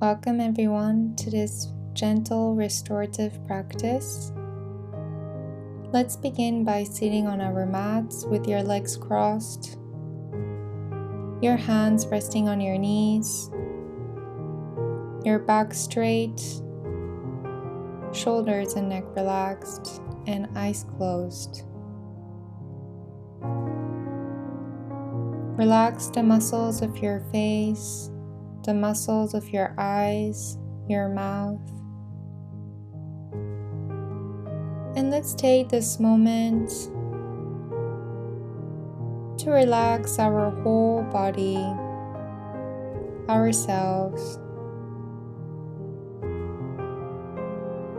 Welcome everyone to this gentle restorative practice. Let's begin by sitting on our mats with your legs crossed, your hands resting on your knees, your back straight, shoulders and neck relaxed, and eyes closed. Relax the muscles of your face, the muscles of your eyes, your mouth. And let's take this moment to relax our whole body, ourselves,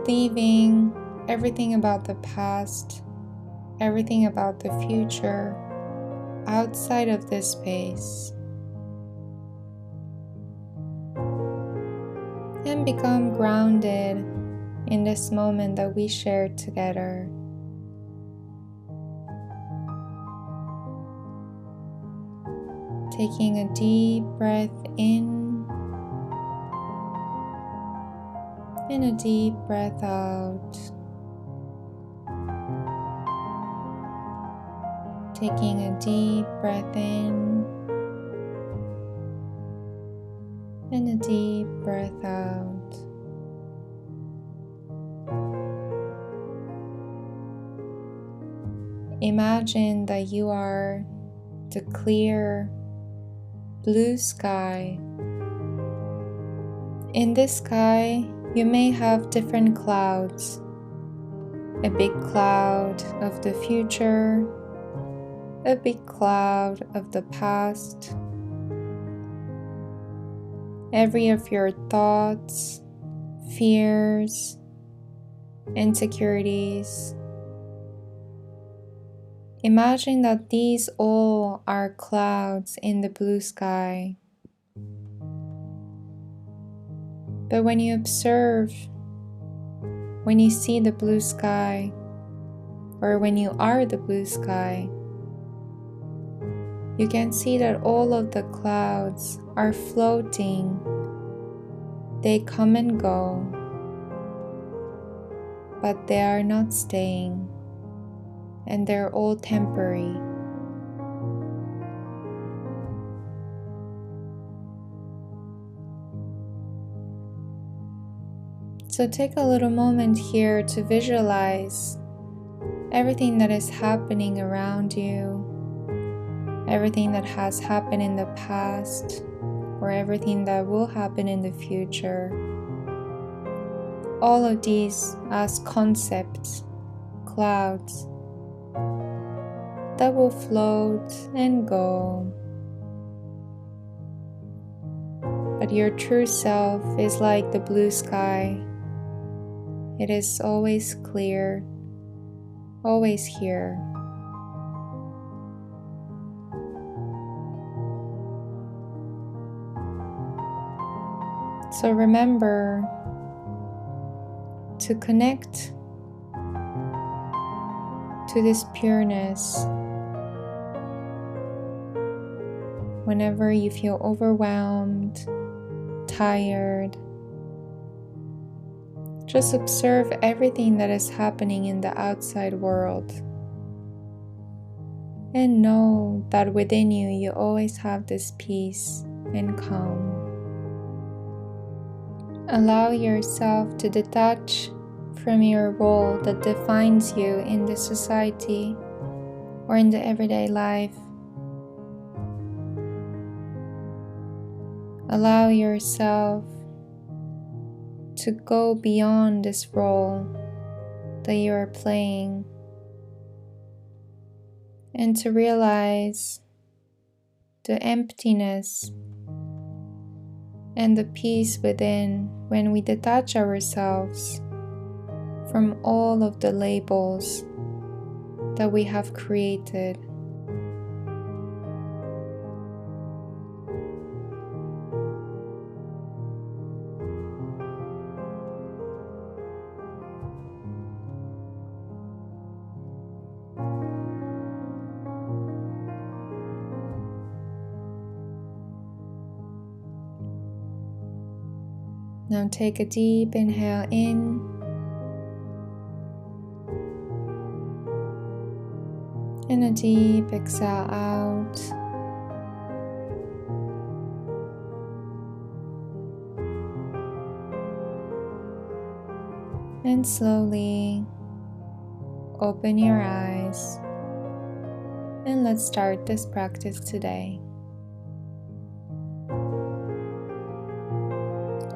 leaving everything about the past, everything about the future outside of this space. And become grounded in this moment that we shared together. Taking a deep breath in and a deep breath out. Taking a deep breath in and a deep breath out. Imagine that you are the clear blue sky. In this sky, you may have different clouds. A big cloud of the future, a big cloud of the past. Every of your thoughts, fears, insecurities. Imagine that these all are clouds in the blue sky. But when you observe, when you see the blue sky, or when you are the blue sky, you can see that all of the clouds are floating. They come and go, but they are not staying, and they're all temporary. So take a little moment here to visualize everything that is happening around you, everything that has happened in the past, or everything that will happen in the future. All of these as concepts, clouds, that will float and go. But your true self is like the blue sky. It is always clear, always here. So remember to connect to this pureness whenever you feel overwhelmed, tired. Just observe everything that is happening in the outside world and know that within you, you always have this peace and calm. Allow yourself to detach from your role that defines you in the society or in the everyday life. Allow yourself to go beyond this role that you are playing and to realize the emptiness and the peace within when we detach ourselves from all of the labels that we have created. Now take a deep inhale in and a deep exhale out. And slowly open your eyes and let's start this practice today.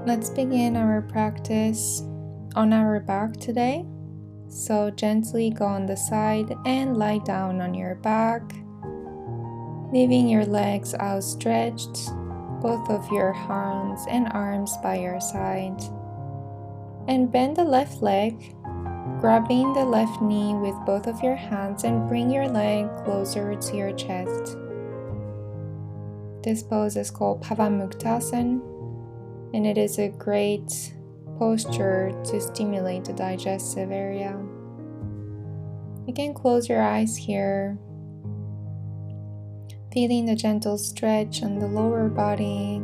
Let's begin our practice on our back today. So gently go on the side and lie down on your back, leaving your legs outstretched, both of your hands and arms by your side. And bend the left leg, grabbing the left knee with both of your hands and bring your leg closer to your chest. This pose is called Pavamuktasana, and it is a great posture to stimulate the digestive area. You can close your eyes here, feeling the gentle stretch on the lower body.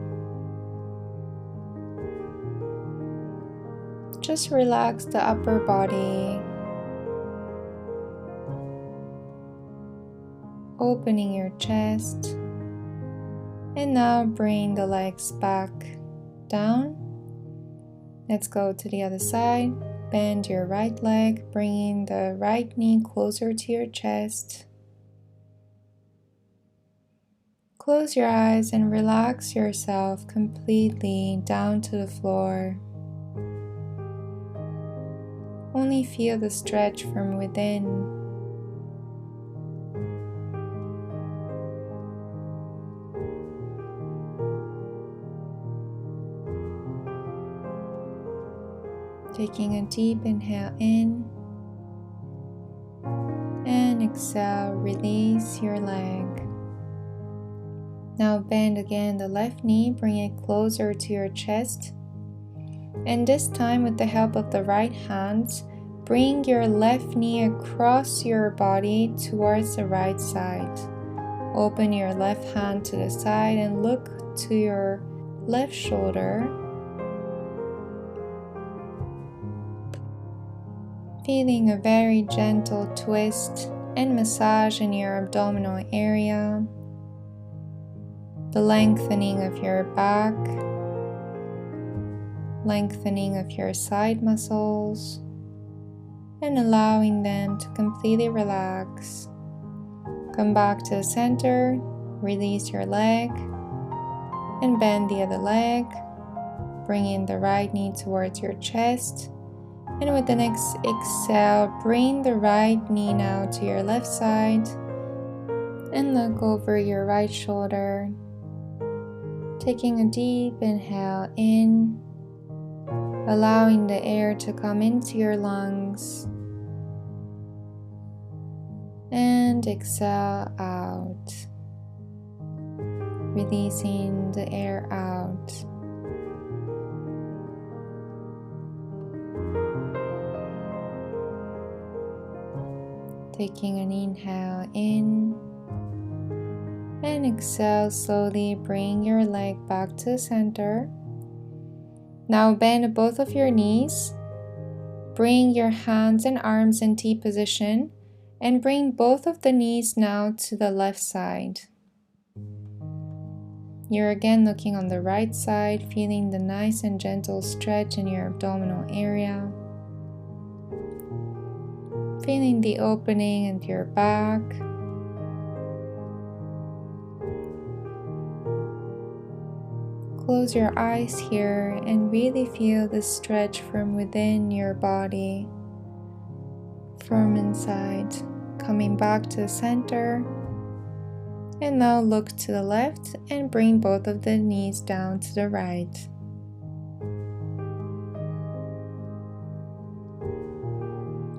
Just relax the upper body, opening your chest, and now bring the legs back down. Let's go to the other side. Bend your right leg, bringing the right knee closer to your chest. Close your eyes and relax yourself completely down to the floor. Only feel the stretch from within. Taking a deep inhale in and exhale, release your leg. Now bend again the left knee, bring it closer to your chest. And this time, with the help of the right hand, bring your left knee across your body towards the right side. Open your left hand to the side and look to your left shoulder. Feeling a very gentle twist and massage in your abdominal area, the lengthening of your back, lengthening of your side muscles, and allowing them to completely relax. Come back to the center, release your leg, and bend the other leg, bringing the right knee towards your chest. And with the next exhale, bring the right knee now to your left side and look over your right shoulder. Taking a deep inhale in, allowing the air to come into your lungs, and exhale out, releasing the air out. Taking an inhale in and exhale, slowly bring your leg back to the center. Now bend both of your knees, bring your hands and arms in T position, and bring both of the knees now to the left side. You're again looking on the right side, feeling the nice and gentle stretch in your abdominal area. Feeling the opening into your back. Close your eyes here and really feel the stretch from within your body, from inside. Coming back to the center. And now look to the left and bring both of the knees down to the right.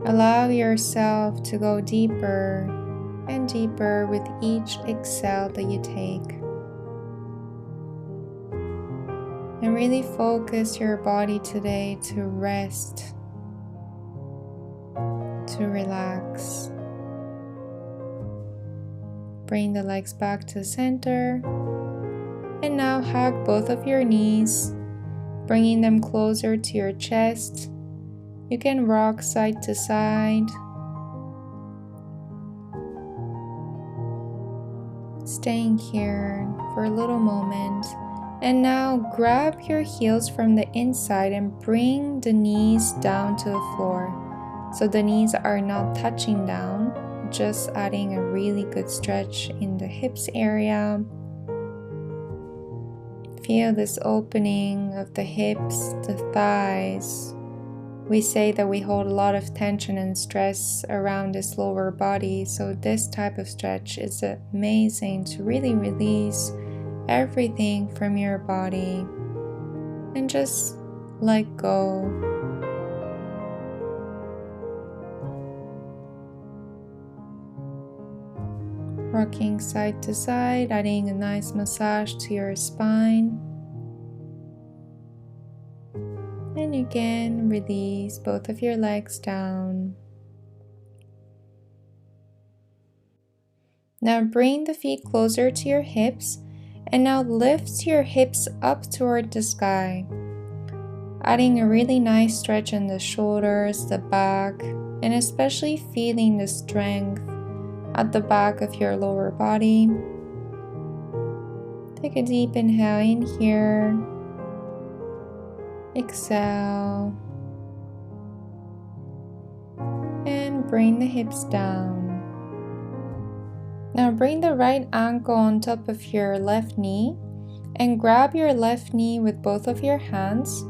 Allow yourself to go deeper and deeper with each exhale that you take. And really focus your body today to rest, to relax. Bring the legs back to center. And now hug both of your knees. bringing them closer to your chest. You can rock side to side, staying here for a little moment. And now grab your heels from the inside and bring the knees down to the floor. So the knees are not touching down, just adding a really good stretch in the hips area. Feel this opening of the hips, the thighs. We say that we hold a lot of tension and stress around this lower body, so this type of stretch is amazing to really release everything from your body and just let go. Rocking side to side, adding a nice massage to your spine. And again, release both of your legs down. Now bring the feet closer to your hips, and now lift your hips up toward the sky, adding a really nice stretch in the shoulders, the back, and especially feeling the strength at the back of your lower body. Take a deep inhale in here. Exhale. And bring the hips down. Now bring the right ankle on top of your left knee and grab your left knee with both of your hands,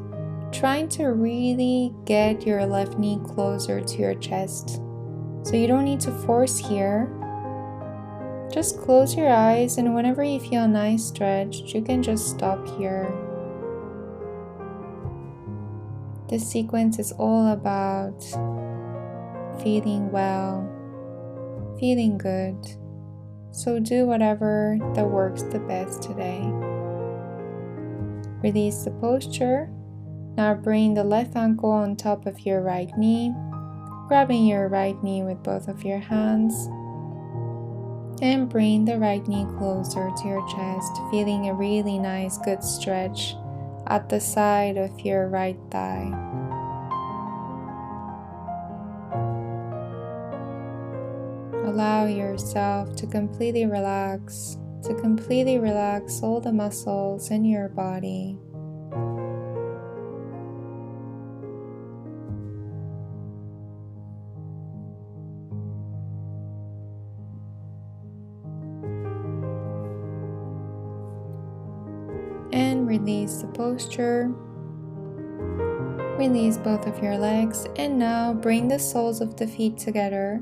trying to really get your left knee closer to your chest. So you don't need to force here. Just close your eyes, and whenever you feel a nice stretch, you can just stop here. This sequence is all about feeling well, feeling good. So do whatever that works the best today. Release the posture. Now bring the left ankle on top of your right knee, grabbing your right knee with both of your hands. And bring the right knee closer to your chest, feeling a really nice good stretch at the side of your right thigh. Allow yourself to completely relax all the muscles in your body. And release the posture. Release both of your legs, and now bring the soles of the feet together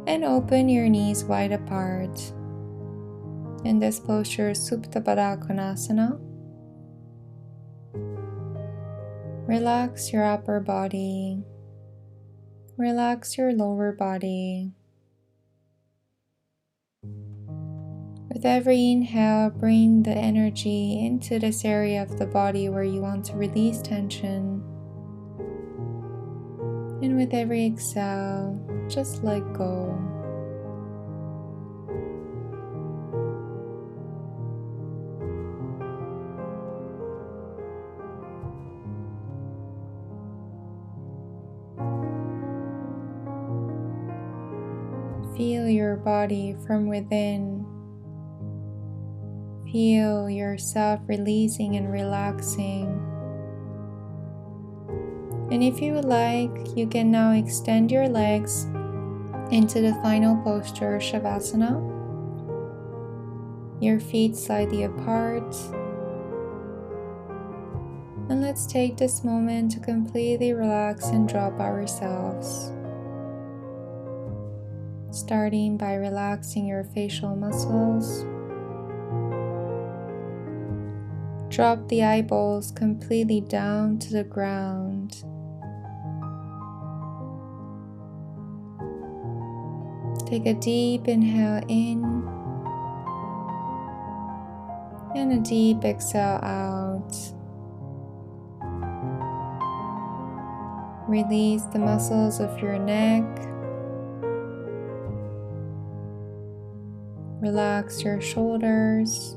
and open your knees wide apart. In this posture, Supta Baddha Konasana. Relax your upper body. Relax your lower body. With every inhale, bring the energy into this area of the body where you want to release tension. And with every exhale, just let go. Feel your body from within. Feel yourself releasing and relaxing. And if you would like, you can now extend your legs into the final posture, Shavasana. Your feet slightly apart. And let's take this moment to completely relax and drop ourselves. Starting by relaxing your facial muscles. Drop the eyeballs completely down to the ground. Take a deep inhale in and a deep exhale out. Release the muscles of your neck. Relax your shoulders.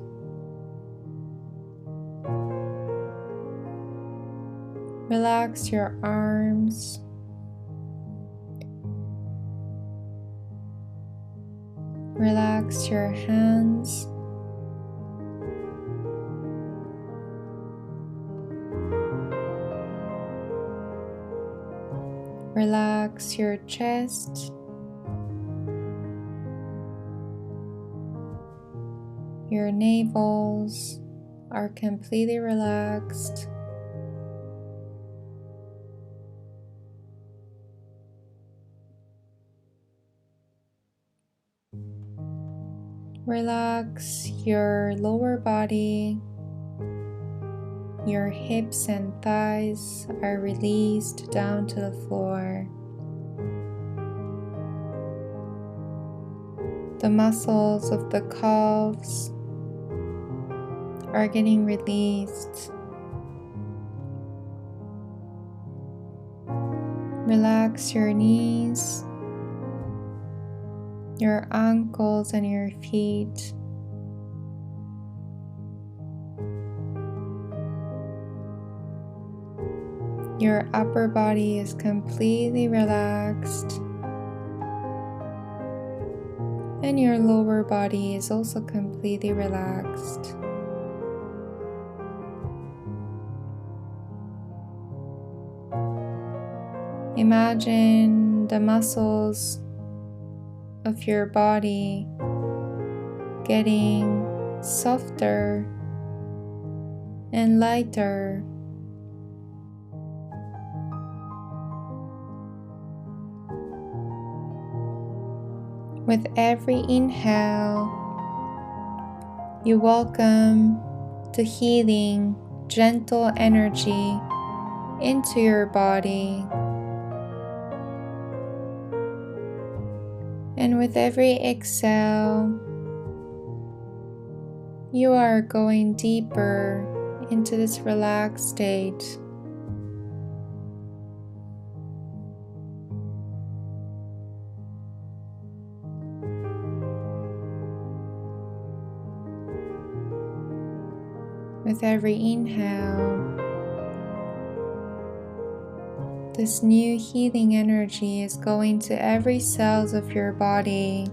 Relax your arms. Relax your hands. Relax your chest. Your navels are completely relaxed. Relax your lower body. Your hips and thighs are released down to the floor. The muscles of the calves are getting released. Relax your knees, your ankles and your feet. Your upper body is completely relaxed, and your lower body is also completely relaxed. Imagine the muscles of your body getting softer and lighter. With every inhale, you welcome the healing, gentle energy into your body. And with every exhale, you are going deeper into this relaxed state. With every inhale, this new healing energy is going to every cells of your body.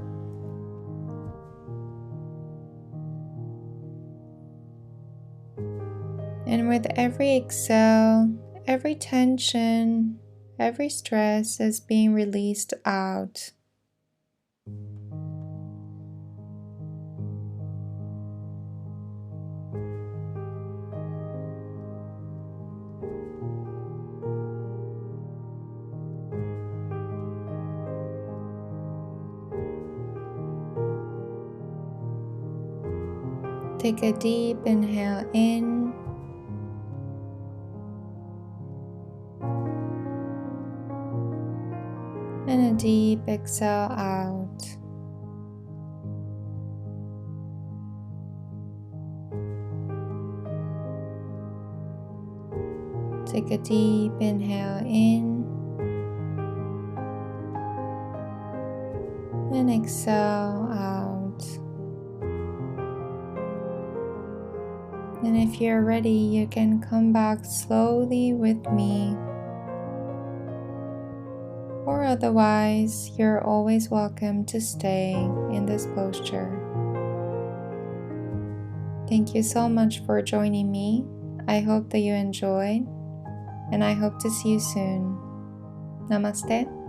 And with every exhale, every tension, every stress is being released out. Take a deep inhale in and a deep exhale out. Take a deep inhale in and exhale out. And if you're ready, you can come back slowly with me. Or otherwise, you're always welcome to stay in this posture. Thank you so much for joining me. I hope that you enjoyed, and I hope to see you soon. Namaste.